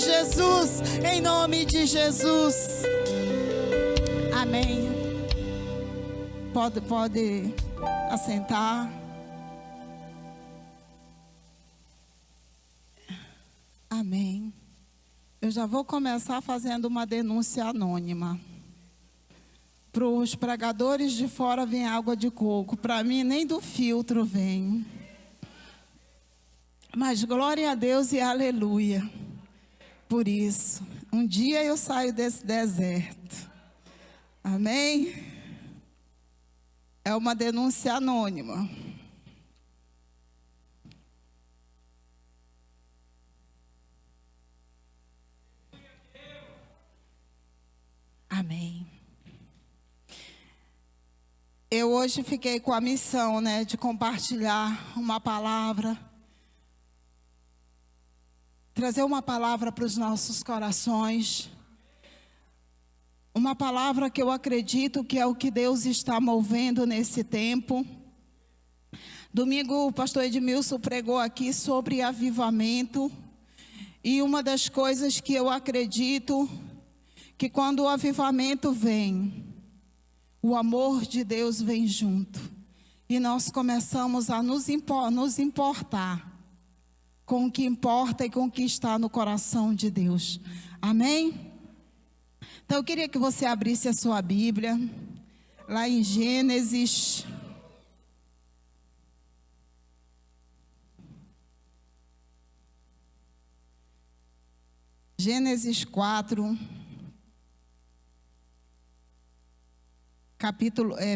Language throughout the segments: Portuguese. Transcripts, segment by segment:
Jesus, em nome de Jesus. Amém. Pode assentar. Amém. Eu já vou começar fazendo uma denúncia anônima. Para os pregadores de fora vem água de coco. Para mim, nem do filtro vem. Mas glória a Deus e aleluia. Por isso, um dia eu saio desse deserto. Amém? É uma denúncia anônima. Amém. Eu hoje fiquei com a missão, de compartilhar uma palavra, trazer uma palavra para os nossos corações, uma palavra que eu acredito que é o que Deus está movendo nesse tempo. Domingo o pastor Edmilson pregou aqui sobre avivamento, e uma das coisas que eu acredito que quando o avivamento vem, o amor de Deus vem junto. E nós começamos a nos importar com o que importa e com o que está no coração de Deus. Amém? Então eu queria que você abrisse a sua Bíblia, lá em Gênesis. Gênesis 4.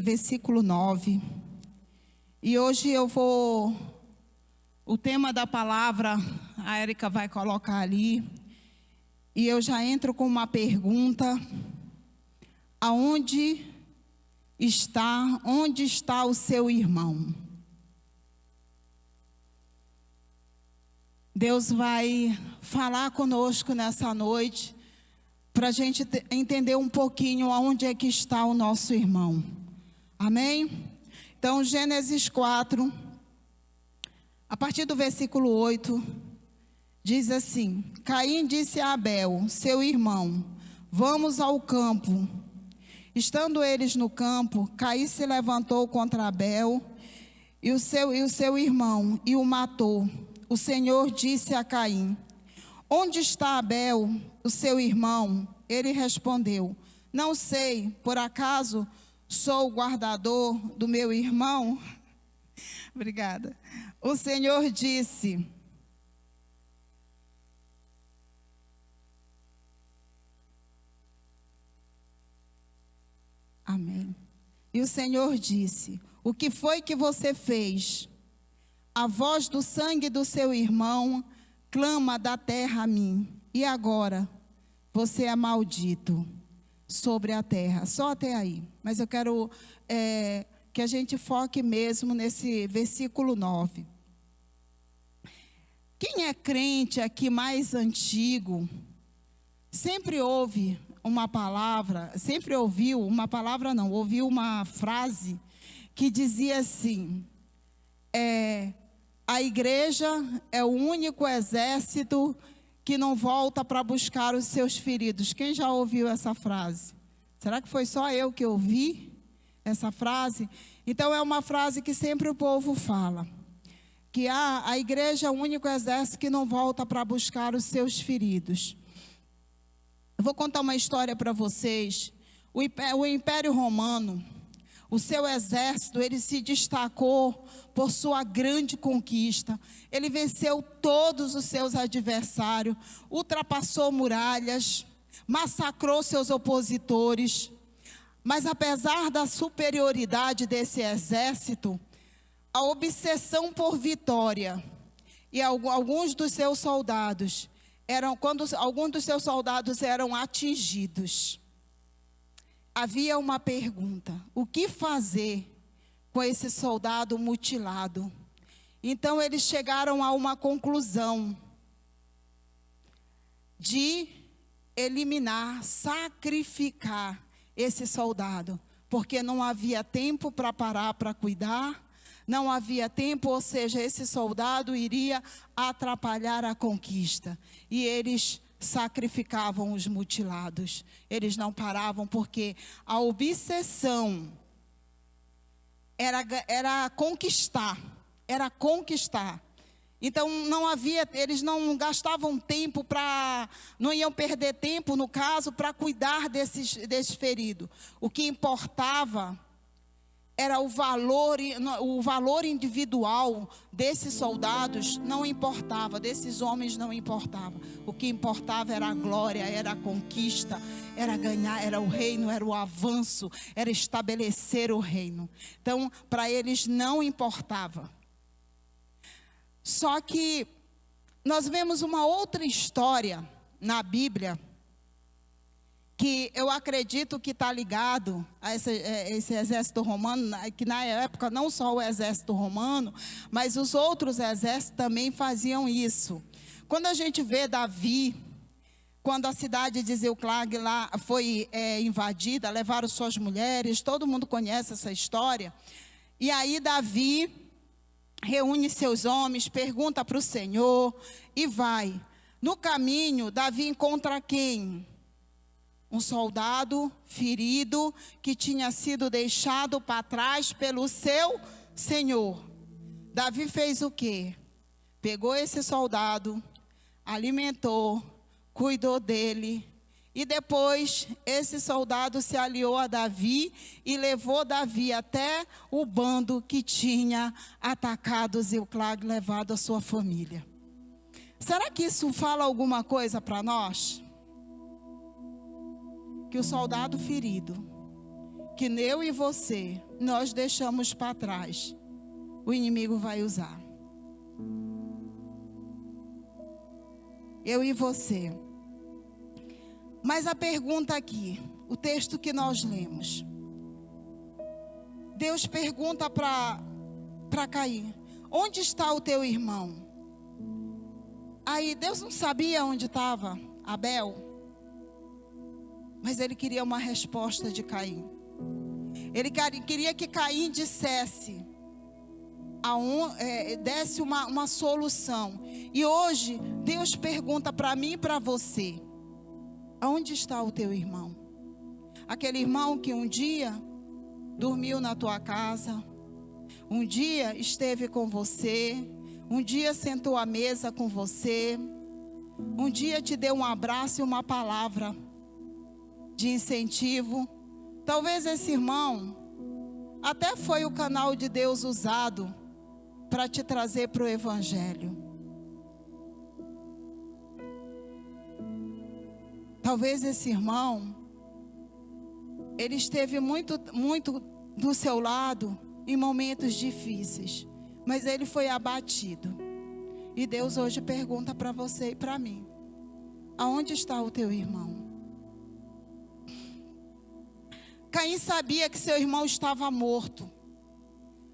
Versículo 9. E hoje o tema da palavra, a Érica vai colocar ali, e eu já entro com uma pergunta: onde está o seu irmão? Deus vai falar conosco nessa noite, para a gente entender um pouquinho aonde é que está o nosso irmão. Amém? Então, Gênesis 4, a partir do versículo 8, diz assim: Caim disse a Abel, seu irmão: vamos ao campo. Estando eles no campo, Caim se levantou contra Abel e o seu irmão e o matou. O Senhor disse a Caim: onde está Abel, o seu irmão? Ele respondeu: não sei, por acaso sou o guardador do meu irmão? Obrigada. O Senhor disse: amém. E o Senhor disse: o que foi que você fez? A voz do sangue do seu irmão clama da terra a mim, e agora você é maldito sobre a terra. Só até aí, mas eu quero que a gente foque mesmo nesse versículo 9. Quem é crente aqui mais antigo, sempre ouviu uma frase que dizia assim: a igreja é o único exército que não volta para buscar os seus feridos. Quem já ouviu essa frase? Será que foi só eu que ouvi essa frase? Então é uma frase que sempre o povo fala, que a igreja é o único exército que não volta para buscar os seus feridos. Eu vou contar uma história para vocês. O Império Romano, o seu exército, ele se destacou por sua grande conquista. Ele venceu todos os seus adversários, ultrapassou muralhas, massacrou seus opositores. Mas apesar da superioridade desse exército, a obsessão por vitória e alguns dos seus soldados alguns dos seus soldados eram atingidos, havia uma pergunta: o que fazer com esse soldado mutilado? Então eles chegaram a uma conclusão de eliminar, sacrificar esse soldado, porque não havia tempo para parar para cuidar, não havia tempo, ou seja, esse soldado iria atrapalhar a conquista. E eles sacrificavam os mutilados. Eles não paravam porque a obsessão era conquistar, Então eles não gastavam tempo não iam perder tempo, no caso, para cuidar desse ferido. O que importava era o valor individual desses soldados, não importava, desses homens não importava. O que importava era a glória, era a conquista, era ganhar, era o reino, era o avanço, era estabelecer o reino. Então, para eles não importava. Só que nós vemos uma outra história na Bíblia, que eu acredito que está ligado a esse exército romano, que na época não só o exército romano, mas os outros exércitos também faziam isso. Quando a gente vê Davi, quando a cidade de Ziclag lá foi invadida, levaram suas mulheres, todo mundo conhece essa história. E aí Davi reúne seus homens, pergunta para o Senhor e vai. No caminho, Davi encontra quem? Um soldado ferido que tinha sido deixado para trás pelo seu senhor. Davi fez o quê? Pegou esse soldado, alimentou, cuidou dele. E depois esse soldado se aliou a Davi e levou Davi até o bando que tinha atacado Ziclag, levado a sua família. Será que isso fala alguma coisa para nós? Que o soldado ferido, que eu e você, nós deixamos para trás, o inimigo vai usar. Eu e você. Mas a pergunta aqui, o texto que nós lemos. Deus pergunta para Caim: onde está o teu irmão? Aí Deus não sabia onde estava Abel. Mas ele queria uma resposta de Caim. Ele queria que Caim dissesse, desse uma solução. E hoje, Deus pergunta para mim e para você: aonde está o teu irmão? Aquele irmão que um dia dormiu na tua casa, um dia esteve com você, um dia sentou à mesa com você, um dia te deu um abraço e uma palavra de incentivo. Talvez esse irmão até foi o canal de Deus usado para te trazer para o Evangelho. Talvez esse irmão, ele esteve muito do seu lado em momentos difíceis, mas ele foi abatido. E Deus hoje pergunta para você e para mim: aonde está o teu irmão? Caim sabia que seu irmão estava morto,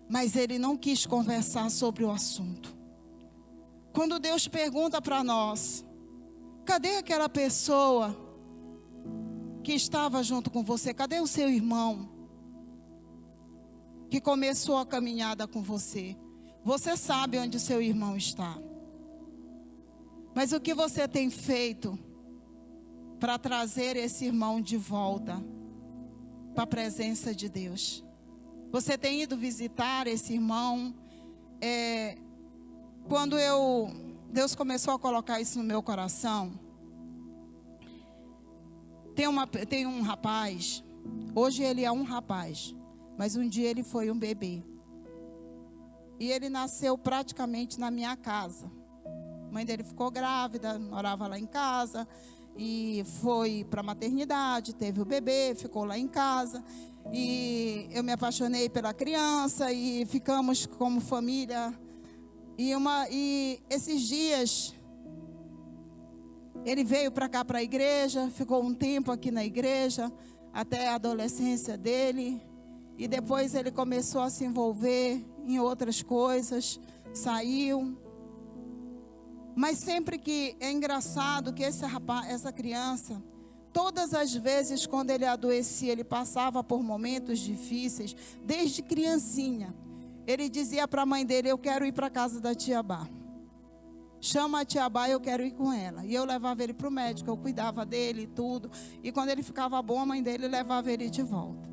mas ele não quis conversar sobre o assunto. Quando Deus pergunta para nós: cadê aquela pessoa que estava junto com você? Cadê o seu irmão que começou a caminhada com você? Você sabe onde o seu irmão está. Mas o que você tem feito para trazer esse irmão de volta para a presença de Deus? Você tem ido visitar esse irmão? Quando Deus começou a colocar isso no meu coração, tem um rapaz, hoje ele é um rapaz, mas um dia ele foi um bebê. E ele nasceu praticamente na minha casa. A mãe dele ficou grávida, morava lá em casa, e foi para a maternidade, teve o bebê, ficou lá em casa. E eu me apaixonei pela criança e ficamos como família. E esses dias, ele veio para cá, para a igreja, ficou um tempo aqui na igreja, até a adolescência dele. E depois ele começou a se envolver em outras coisas, saiu. Mas sempre que é engraçado que essa criança, todas as vezes quando ele adoecia, ele passava por momentos difíceis, desde criancinha. Ele dizia para a mãe dele: eu quero ir para a casa da tia Bá. chama a tia Bá, eu quero ir com ela. E eu levava ele para o médico, eu cuidava dele e tudo. E quando ele ficava bom, a mãe dele levava ele de volta.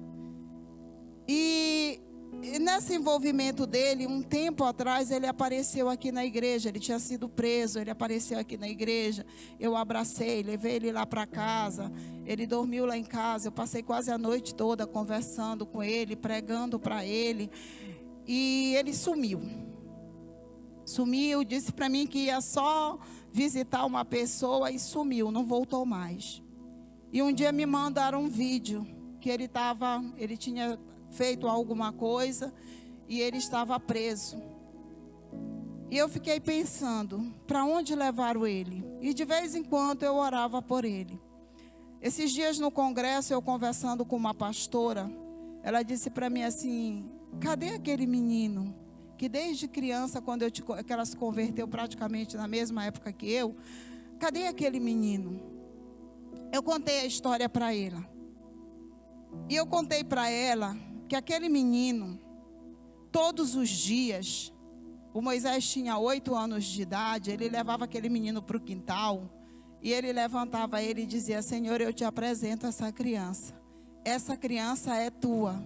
E nesse envolvimento dele, um tempo atrás, ele apareceu aqui na igreja. Ele tinha sido preso, ele apareceu aqui na igreja. Eu abracei, levei ele lá para casa. Ele dormiu lá em casa. Eu passei quase a noite toda conversando com ele, pregando para ele. E ele sumiu. Sumiu, disse para mim que ia só visitar uma pessoa e sumiu, não voltou mais. E um dia me mandaram um vídeo que ele tinha feito alguma coisa e ele estava preso. E eu fiquei pensando, para onde levaram ele? E de vez em quando eu orava por ele. Esses dias no congresso, eu conversando com uma pastora, ela disse para mim assim: cadê aquele menino que desde criança, que ela se converteu praticamente na mesma época que eu, cadê aquele menino? Eu contei a história para ela. E eu contei para ela que aquele menino, todos os dias, o Moisés tinha 8 anos de idade, ele levava aquele menino para o quintal, e ele levantava ele e dizia: Senhor, eu te apresento essa criança é tua.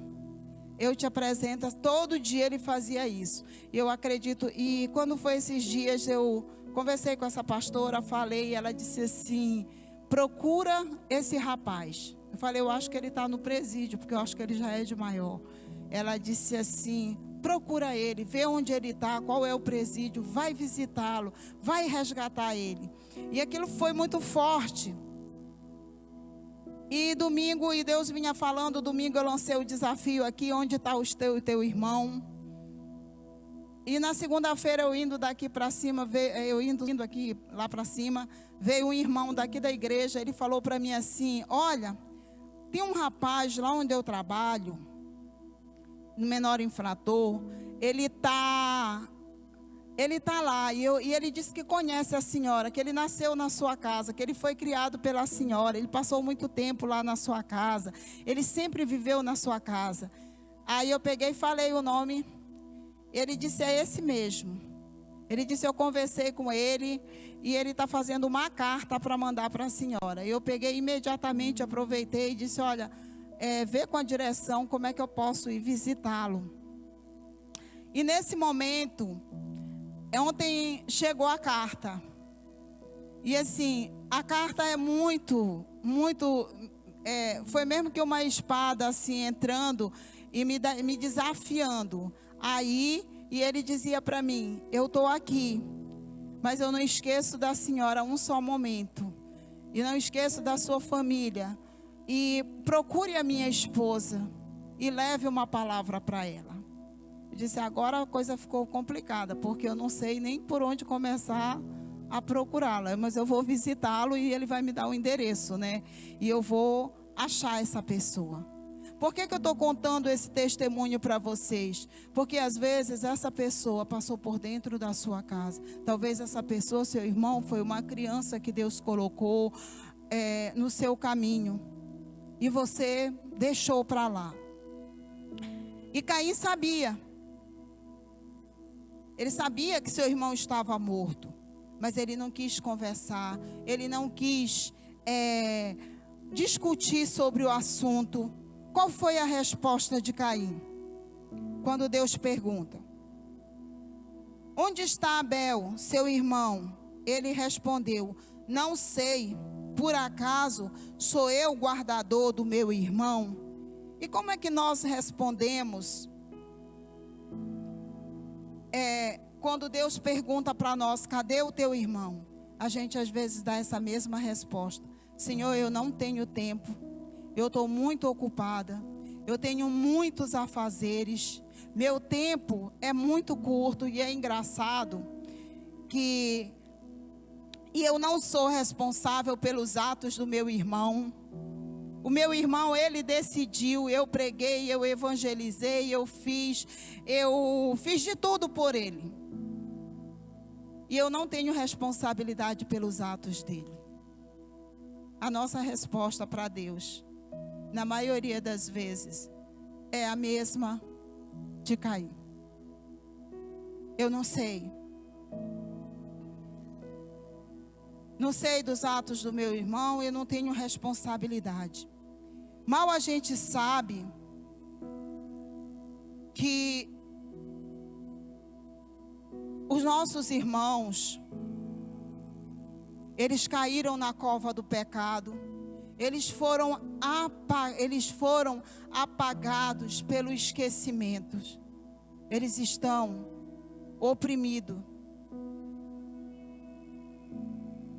Eu te apresento, todo dia ele fazia isso. Eu acredito, e quando foi esses dias, eu conversei com essa pastora, falei, e ela disse assim: procura esse rapaz. Eu falei: eu acho que ele está no presídio, porque eu acho que ele já é de maior. Ela disse assim: procura ele, vê onde ele está, qual é o presídio, vai visitá-lo, vai resgatar ele. E aquilo foi muito forte. E domingo, e Deus vinha falando, domingo eu lancei o desafio aqui: onde está o teu irmão? E na segunda-feira, eu indo daqui para cima, indo aqui lá para cima, veio um irmão daqui da igreja. Ele falou para mim assim: olha, tem um rapaz lá onde eu trabalho, no menor infrator, ele está lá, e ele disse que conhece a senhora, que ele nasceu na sua casa, que ele foi criado pela senhora, ele passou muito tempo lá na sua casa, ele sempre viveu na sua casa. Aí eu peguei e falei o nome, ele disse: é esse mesmo. Ele disse: eu conversei com ele, e ele está fazendo uma carta para mandar para a senhora. Eu peguei imediatamente, aproveitei e disse: olha, vê com a direção como é que eu posso ir visitá-lo. E nesse momento, ontem chegou a carta. E assim, a carta é muito, foi mesmo que uma espada assim entrando e me desafiando. Aí, e ele dizia para mim: eu estou aqui, mas eu não esqueço da senhora um só momento. E não esqueço da sua família. E procure a minha esposa e leve uma palavra para ela. Eu disse: agora a coisa ficou complicada, porque eu não sei nem por onde começar a procurá-la, mas eu vou visitá-lo e ele vai me dar o endereço, né? E eu vou achar essa pessoa. Por que eu estou contando esse testemunho para vocês? Porque às vezes essa pessoa passou por dentro da sua casa. Talvez essa pessoa, seu irmão, foi uma criança que Deus colocou no seu caminho. E você deixou para lá. E Caim sabia. Ele sabia que seu irmão estava morto. Mas ele não quis conversar. Ele não quis discutir sobre o assunto. Qual foi a resposta de Caim? Quando Deus pergunta: onde está Abel, seu irmão? Ele respondeu: não sei. Por acaso sou eu o guardador do meu irmão? E como é que nós respondemos quando Deus pergunta para nós: cadê o teu irmão? A gente às vezes dá essa mesma resposta: Senhor, eu não tenho tempo, eu estou muito ocupada, eu tenho muitos afazeres, meu tempo é muito curto. E é engraçado que eu não sou responsável pelos atos do meu irmão. O meu irmão, ele decidiu, eu preguei, eu evangelizei, eu fiz de tudo por ele. E eu não tenho responsabilidade pelos atos dele. A nossa resposta para Deus, na maioria das vezes, é a mesma de Caim: eu não sei. Não sei dos atos do meu irmão, eu não tenho responsabilidade. Mal a gente sabe que os nossos irmãos, eles caíram na cova do pecado, eles foram apagados pelo esquecimento, eles estão oprimidos.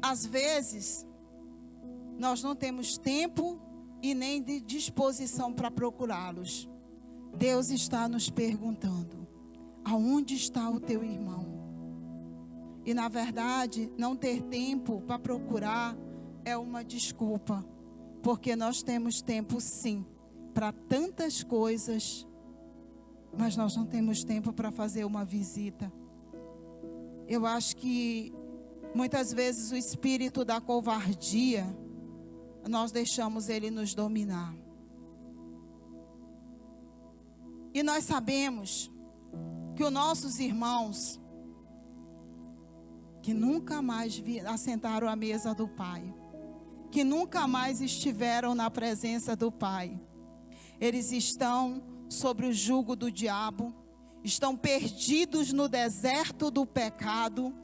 Às vezes, nós não temos tempo e nem de disposição para procurá-los. Deus está nos perguntando: aonde está o teu irmão? E na verdade, não ter tempo para procurar é uma desculpa, porque nós temos tempo sim para tantas coisas, mas nós não temos tempo para fazer uma visita. Eu acho que muitas vezes o espírito da covardia, nós deixamos ele nos dominar. E nós sabemos que os nossos irmãos, que nunca mais assentaram à mesa do Pai, que nunca mais estiveram na presença do Pai, eles estão sobre o jugo do diabo, estão perdidos no deserto do pecado,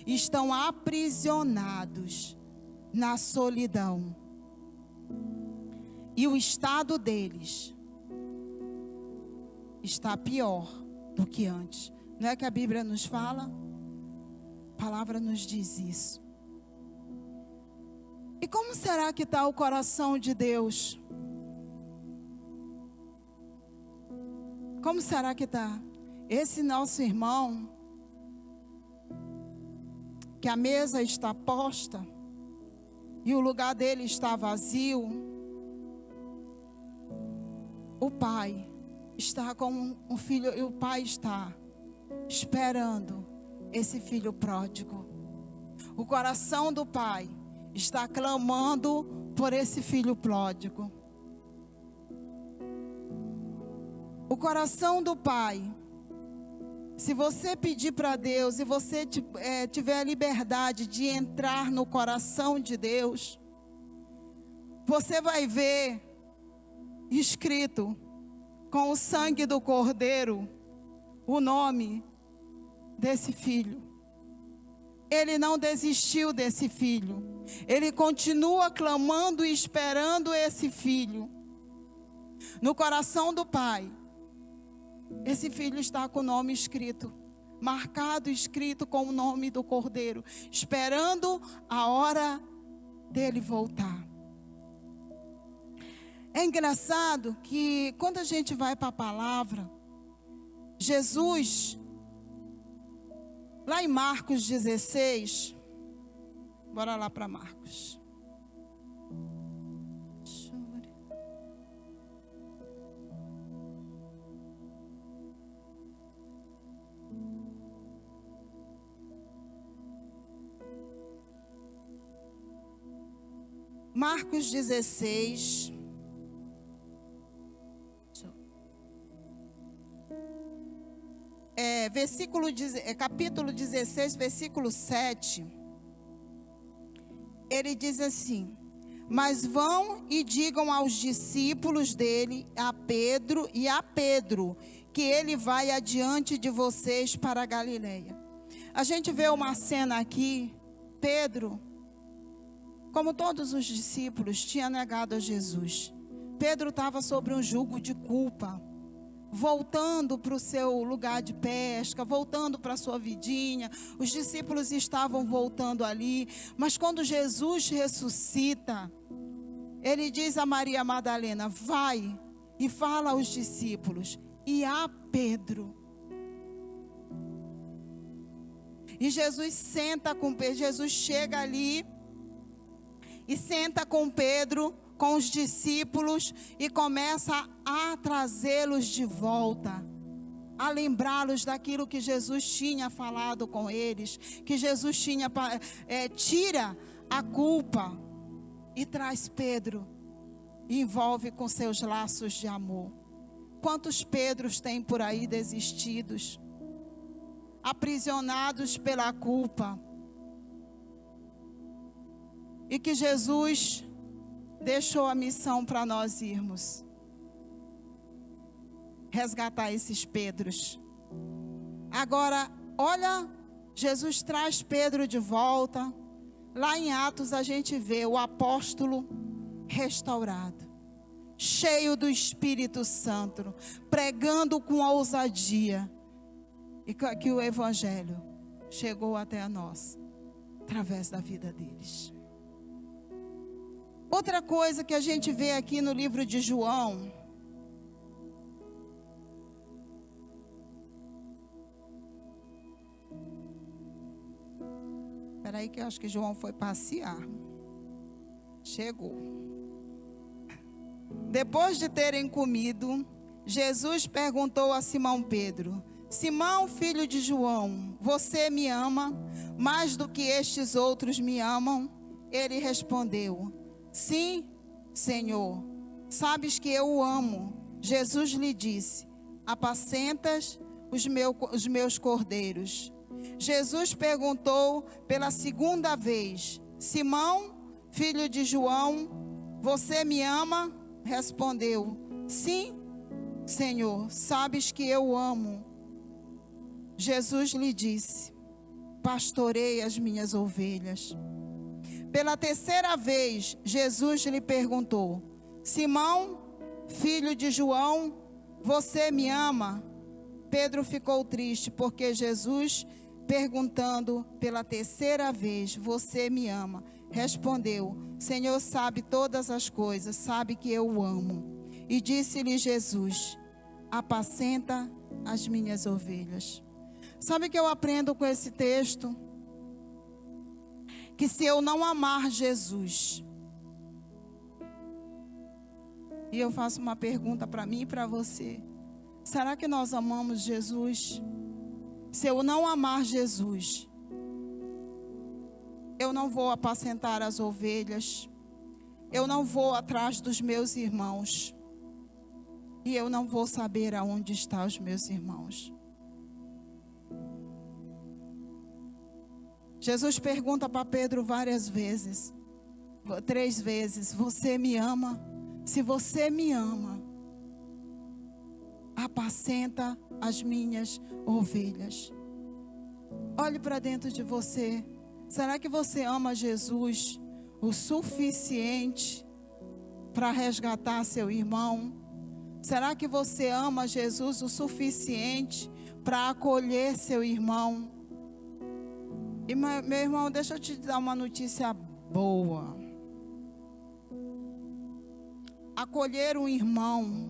estão aprisionados na solidão. E o estado deles está pior do que antes. Não é que a Bíblia nos fala? A palavra nos diz isso. E como será que está o coração de Deus? Como será que está? Esse nosso irmão, que a mesa está posta e o lugar dele está vazio, o pai está com um filho, e o pai está esperando esse filho pródigo. O coração do pai está clamando por esse filho pródigo. O coração do pai, se você pedir para Deus e você tiver a liberdade de entrar no coração de Deus, você vai ver escrito com o sangue do Cordeiro o nome desse filho. Ele não desistiu desse filho. Ele continua clamando e esperando esse filho. No coração do pai, esse filho está com o nome escrito, marcado, escrito com o nome do Cordeiro, esperando a hora dele voltar. É engraçado que quando a gente vai para a palavra, Jesus, lá em Marcos 16, bora lá para Marcos. Marcos 16, capítulo 16, versículo 7, ele diz assim: mas vão e digam aos discípulos dele, a Pedro, que ele vai adiante de vocês para a Galileia. A gente vê uma cena aqui, Pedro, como todos os discípulos, tinha negado a Jesus. Pedro estava sobre um jugo de culpa, voltando para o seu lugar de pesca, voltando para a sua vidinha. Os discípulos estavam voltando ali, mas quando Jesus ressuscita, ele diz a Maria Madalena: vai e fala aos discípulos e a Pedro. E Jesus senta com Pedro, Jesus chega ali e senta com Pedro, com os discípulos, e começa a trazê-los de volta, a lembrá-los daquilo que Jesus tinha falado com eles, que Jesus tinha, tira a culpa e traz Pedro, e envolve com seus laços de amor. Quantos Pedros tem por aí desistidos, aprisionados pela culpa? e que Jesus deixou a missão para nós irmos resgatar esses Pedros. Agora, olha, Jesus traz Pedro de volta. Lá em Atos a gente vê o apóstolo restaurado, cheio do Espírito Santo, pregando com ousadia, e que o Evangelho chegou até nós, através da vida deles. Outra coisa que a gente vê aqui no livro de João, espera aí que eu acho que João foi passear. Chegou. Depois de terem comido, Jesus perguntou a Simão Pedro: Simão, filho de João, você me ama mais do que estes outros me amam? Ele respondeu: Sim, Senhor, sabes que eu o amo. Jesus lhe disse: apacentas os meus cordeiros. Jesus perguntou pela segunda vez: Simão, filho de João, você me ama? Respondeu: Sim, Senhor, sabes que eu o amo. Jesus lhe disse: pastorei as minhas ovelhas. Pela terceira vez, Jesus lhe perguntou: Simão, filho de João, você me ama? Pedro ficou triste, porque Jesus, perguntando pela terceira vez: você me ama? Respondeu: Senhor sabe todas as coisas, sabe que eu o amo. E disse-lhe Jesus: apacenta as minhas ovelhas. Sabe o que eu aprendo com esse texto? Que se eu não amar Jesus, e eu faço uma pergunta para mim e para você: será que nós amamos Jesus? Se eu não amar Jesus, eu não vou apacentar as ovelhas, eu não vou atrás dos meus irmãos, e eu não vou saber aonde estão os meus irmãos. Jesus pergunta para Pedro várias vezes, 3 vezes: você me ama? Se você me ama, apacenta as minhas ovelhas. Olhe para dentro de você. Será que você ama Jesus o suficiente para resgatar seu irmão? Será que você ama Jesus o suficiente para acolher seu irmão? E meu irmão, deixa eu te dar uma notícia boa. Acolher um irmão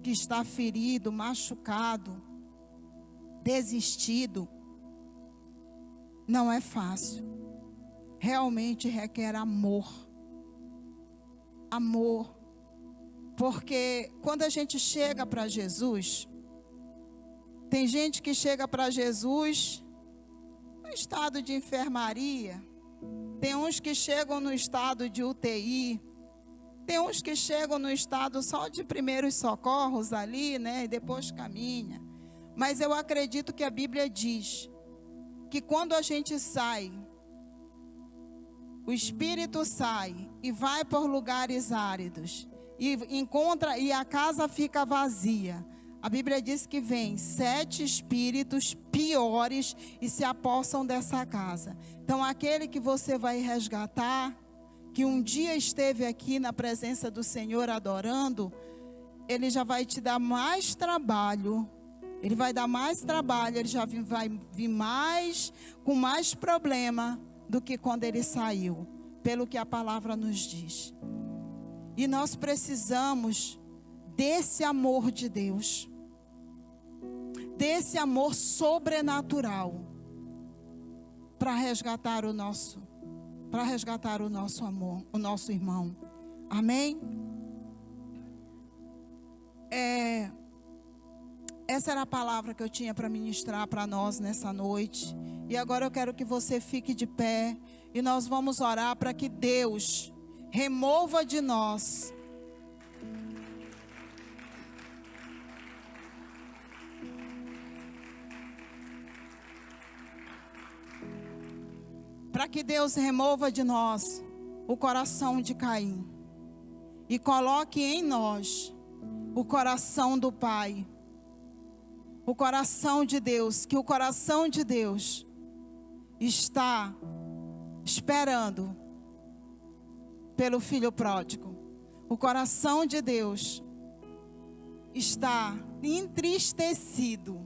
que está ferido, machucado, desistido, não é fácil. Realmente requer amor. Amor. Porque quando a gente chega para Jesus, tem gente que chega para Jesus no estado de enfermaria, tem uns que chegam no estado de UTI, tem uns que chegam no estado só de primeiros socorros ali, né, e depois caminha. Mas eu acredito que a Bíblia diz que quando a gente sai, o Espírito sai e vai por lugares áridos e encontra, e a casa fica vazia. A Bíblia diz que vem 7 espíritos piores e se apossam dessa casa. Então, aquele que você vai resgatar, que um dia esteve aqui na presença do Senhor adorando, ele já vai te dar mais trabalho. Ele vai dar mais trabalho, ele já vai vir mais, com mais problema do que quando ele saiu, pelo que a palavra nos diz. E nós precisamos desse amor de Deus, desse amor sobrenatural, para resgatar o nosso amor, o nosso irmão. Amém? Essa era a palavra que eu tinha para ministrar para nós nessa noite. E agora eu quero que você fique de pé e nós vamos orar para que Deus remova de nós o coração de Caim e coloque em nós o coração do Pai, o coração de Deus, que o coração de Deus está esperando pelo filho pródigo. O coração de Deus está entristecido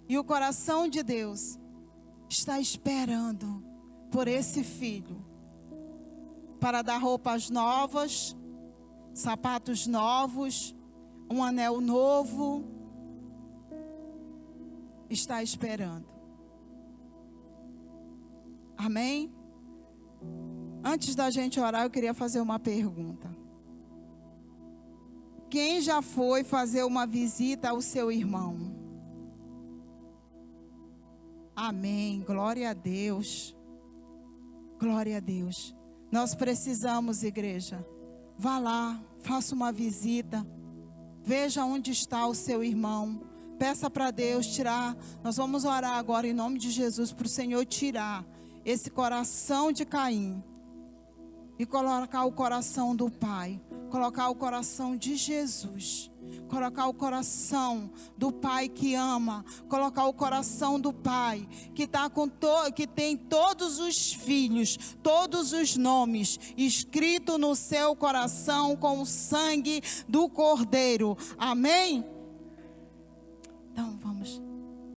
e o coração de Deus está esperando por esse filho para dar roupas novas, sapatos novos, um anel novo. Está esperando. Amém? Antes da gente orar, eu queria fazer uma pergunta. Quem já foi fazer uma visita ao seu irmão? Amém. Glória a Deus. Glória a Deus. Nós precisamos, igreja. Vá lá, faça uma visita. Veja onde está o seu irmão. Peça para Deus tirar. Nós vamos orar agora em nome de Jesus para o Senhor tirar esse coração de Caim e colocar o coração do Pai, colocar o coração de Jesus, colocar o coração do Pai que ama, colocar o coração do Pai que tá que tem todos os filhos, todos os nomes escrito no seu coração com o sangue do Cordeiro. Amém? Então vamos.